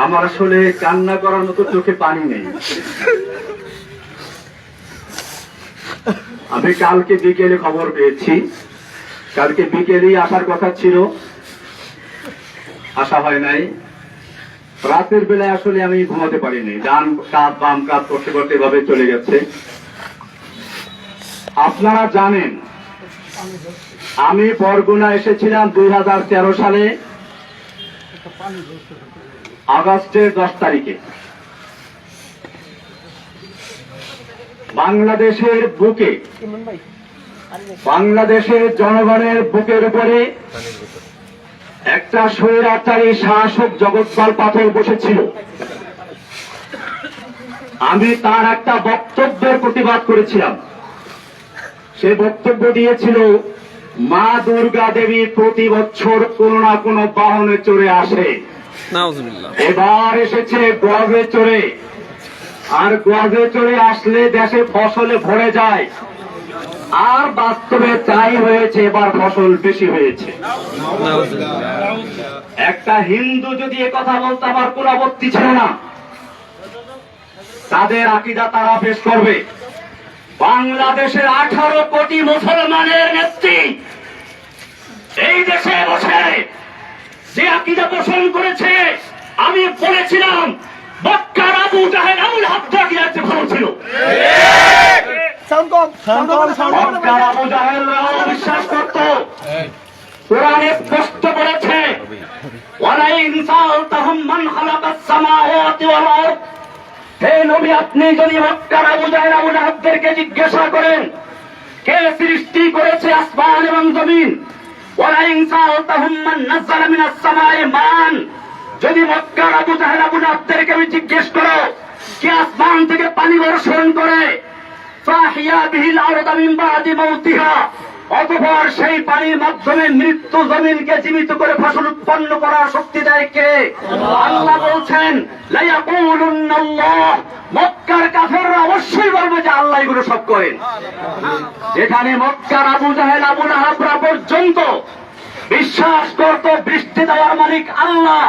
আমার আসলে কান্না করার মতো চোখে পানি নেই। আমি কালকে বিকেলে খবর পেয়েছি, কালকে বিকেলেই আসার কথা ছিল, আসা হয় নাই। রাতের বেলায় আসলে আমি ঘুমাতে পারিনি, ডান কাঁধ বাম কাঁধ করতে করতে এভাবে চলে গেছে। আপনারা জানেন আমি বরগুনা এসেছিলাম 2013 সালে আগস্টের 10 তারিখে। বাংলাদেশের বুকে, বাংলাদেশের জনগণের বুকের উপরে একটা স্বৈরাচারী শাসক জগৎপাল পাথর বসেছিল। আমি তার একটা বক্তব্যের প্রতিবাদ করেছিলাম। সে বক্তব্য দিয়েছিল, মা দুর্গা দেবী প্রতি বছর কোনো না কোনো বাহনে চড়ে আসে, এবার এসেছে গজে চড়ে, আর গজে চড়ে আসলে দেশে ফসলে ভরে যায়। আর বাস্তবে তাই হয়েছে, এবার ফসল বেশি হয়েছে। একটা হিন্দু যদি একথা বলতে আমার কোন আপত্তি ছিল না, তাদের আকীদা তারা পেশ করবে। বাংলাদেশের 18 কোটি মুসলমানের নেত্রী এই দেশে বসে যে আকীদা পোষণ করেছে, আমি বলেছিলাম মক্কার আবু জাহেল আবুল হাবদা কি আছে ভালো ছিল। মক্কার আবু জাহেল বিশ্বাস করত, কোরআনে স্পষ্ট বলেছে, ওয়ালা ইনসালতাহুম মান খালাকাস সামাওয়াতি ওয়াল আরদ। হে নবী, আপনি যদি মক্কার আবু জাহেল আবুল হাবদাকে জিজ্ঞাসা করেন কে সৃষ্টি করেছে আসমান এবং জমিন, ওয়ালা ইনসালতাহুম মান নাযালা মিনাস সামাই মান, যদি মক্কার আবু জাহেল আবুল হাবদাকে আমি জিজ্ঞেস করো কে আসমান থেকে পানি বর্ষণ করে, ফাহিয়া বিহিল আরদ মিন বাদি মাউতিহা, অতঃপর সেই পানির মাধ্যমে মৃত্যু জমিনকে জীবিত করে ফসল উৎপন্ন করার শক্তি দেয় কে? আল্লাহ বলছেন লা ইয়াকুলুন্নাল্লাহ, মক্কার কাফেররা অবশ্যই বলবে যে আল্লাহ এগুলো সব করেন। যেখানে মক্কার আবু জাহেল আবু লাহাবরা পর্যন্ত বিশ্বাস করত বৃষ্টি দেওয়ার মালিক আল্লাহ,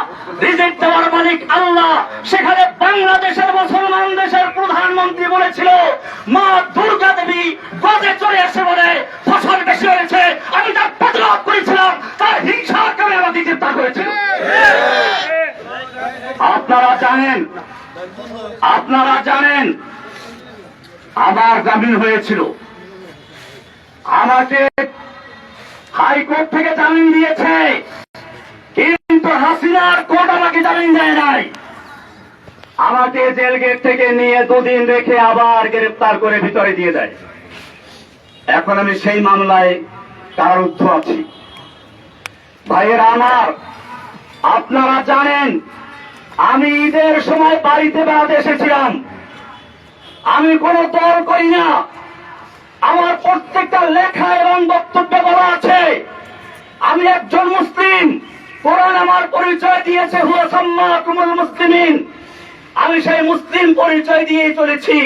রিজিক দেওয়ার মালিক আল্লাহ, সেখানে বাংলাদেশের মুসলমান দেশের প্রধানমন্ত্রী বলেছিল মা দুর্গা দেবী গজে চড়ে এসে বলে ফসল বেশি হয়েছে। আমি তার প্রতিবাদ করেছিলাম, তার হিংসার কারণে আমাকে গ্রেফতার করেছিল। আপনারা জানেন আমার জামিন হয়েছিল, আমাকে হাইকোর্ট থেকে জামিন দিয়েছে, কিন্তু হাসিনার কোর্ট আমাকে জামিন দেয় নাই। আমাকে জেল গেট থেকে নিয়ে 2 দিন রেখে আবার গ্রেফতার করে ভিতরে দিয়ে দেয়। এখন আমি সেই মামলায় কারারুদ্ধ আছি। ভাইয়েরা আমার, আপনারা জানেন আমি ঈদের সময় বাড়িতে বেড়াতে এসেছিলাম। আমি কোন দল করি না, আমার প্রত্যেকটা লেখা এবং বক্তব্যে বলা আছে আমি একজন মুসলিম। কোরআন আমার পরিচয় দিয়েছে, হুয়া সাম্মাকুমুল মুসলিমিন, আমি সেই মুসলিম পরিচয় দিয়ে চলেছি।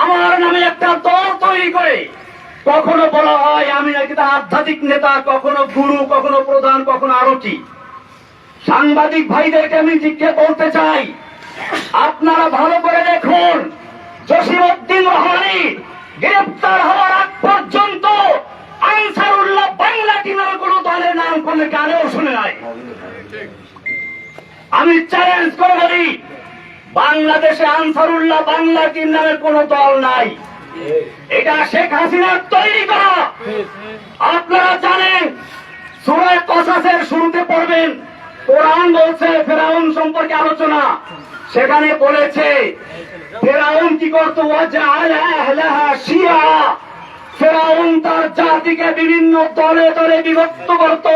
আমার নামে একটা দল তৈরি করে কখনো বলা হয় আমি একটা আধ্যাত্মিক নেতা, কখনো গুরু, কখনো প্রধান, কখনো আরো কি। সাংবাদিক ভাইদেরকে আমি জিজ্ঞেস করতে চাই, আপনারা ভালো করে দেখুন, জসিমউদ্দিন রহমানী গ্রেফতার হওয়ার আগ পর্যন্ত আনসারুল্লাহ বাংলা টিমের কোন দলের নাম কোনো কানেও শুনে নাই। আমি চ্যালেঞ্জ করে বলি, বাংলাদেশে আনসারুল্লাহ বাংলা টিম নামের কোন দল নাই, এটা শেখ হাসিনার তৈরি করা। আপনারা জানেন সূরা কসাসের শুরুতে পড়বেন, কোরআন বলছে ফেরাউন সম্পর্কে আলোচনা, সেখানে বলেছে ফেরাউন কি করতো, ওয়াজআলা আহলাহা শিয়া, ফেরাউন তার জাতিকে বিভিন্ন দলে দলে বিভক্ত করত,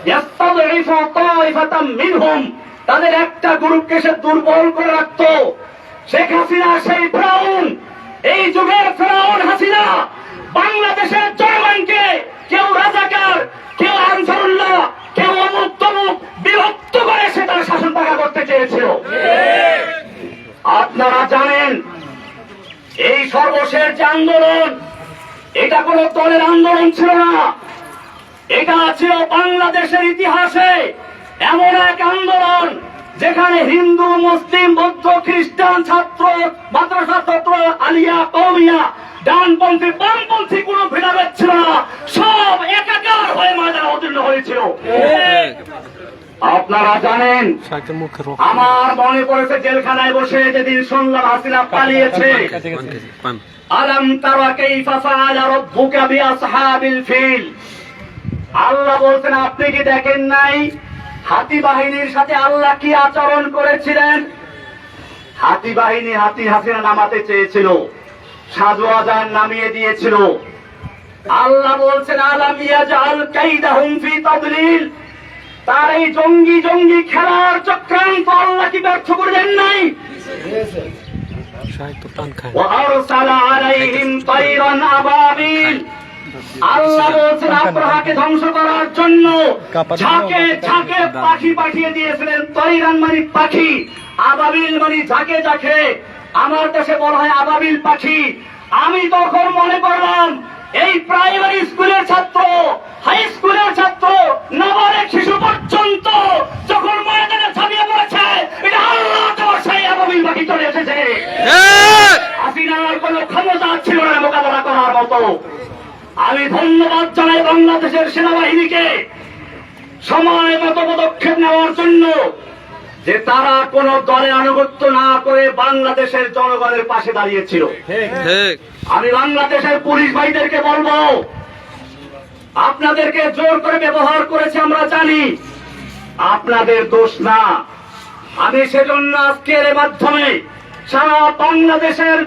ইয়াস্তাযইফু তাইফাতাম মিনহুম, তাদের একটা গ্রুপকে সে দুর্বল করে রাখত। শেখ হাসিনা সেই ফেরাউন, এই যুগের ফেরাউন হাসিনা বাংলাদেশের জনগণকে কেউ রাজাকার, কেউ আনসারুল্লাহ, কেউ অমুক তমুক বিভক্ত করে সে তার শাসন পাকা করতে চেয়েছিল। আপনারা জানেন এই সর্বশেষ যে আন্দোলন, এটা কোন দলের আন্দোলন ছিল না, এটা ছিল বাংলাদেশের ইতিহাসে এমন এক আন্দোলন যেখানে হিন্দু, মুসলিম, বৌদ্ধ, খ্রিস্টান, ছাত্র, মাদ্রাসা ছাত্র, আলিয়া, কওমিয়া, ডানপন্থী, বামপন্থী কোন ভেদাভেদ ছিল না, সব একাকার হয়ে ময়দানে অবতীর্ণ হয়েছিল। আপনারা জানেন, আমার মনে পড়েছে জেলখানায় বসে যেদিন শুনলাম হাসিনা পালিয়েছে। আলাম তারা কাইফা ফাআলা রাব্বুকা বিআসহাবিল ফিল, আল্লাহ বলছেন আপনি কি দেখেন নাই হাতি বাহিনীর সাথে আল্লাহ কি আচরণ করেছিলেন? হাতি বাহিনী হাতি হাসিনা নামাতে চেয়েছিল, সাজু আজান নামিয়ে দিয়েছিল। আল্লাহ বলছেন আলাম ইয়াজআল কাইদাহুম ফি তাদলিল, তার এই জঙ্গি জঙ্গি খেলার চক্রান্ত আল্লাহ কি ব্যর্থ করে দেন নাই? ওয়া আরসালা আলাইহিম তায়রান আবাবিল, আল্লাহ বলছেন আব্রাহাকে ধ্বংস করার জন্য ঝাঁকে ঝাঁকে পাখি পাঠিয়ে দিয়েছিলেন। তায়রান মানে পাখি, আবাবিল মানে ঝাঁকে ঝাঁকে। আমার দেশে বলা হয় আবাবিল পাখি। আমি তখন মনে করলাম এই প্রাইমারি স্কুলের ছাত্র, হাই স্কুলের ছাত্র, নাবালক শিশু পর্যন্ত যখন ময়দানে ঝাঁপিয়ে পড়েছে, এটা আল্লাহ তোমার সেই আবাবিল পাখি চলে এসেছে। হাসিনার কোনো ক্ষমতা ছিল না মোকাবেলা করার মতো। আমি ধন্যবাদ জানাই বাংলাদেশের সেনাবাহিনীকে সময় মতো পদক্ষেপ নেওয়ার জন্য, যে তারা কোন দলে আনুগত্য না করে বাংলাদেশের জনগণের পাশে দাঁড়িয়েছিল। আমি বাংলাদেশের পুলিশ ভাইদেরকে বলবো, আপনাদেরকে জোর করে ব্যবহার করেছে আমরা জানি, আপনাদের দোষ না। আমি সেজন্য আজকের মাধ্যমে সারা বাংলাদেশের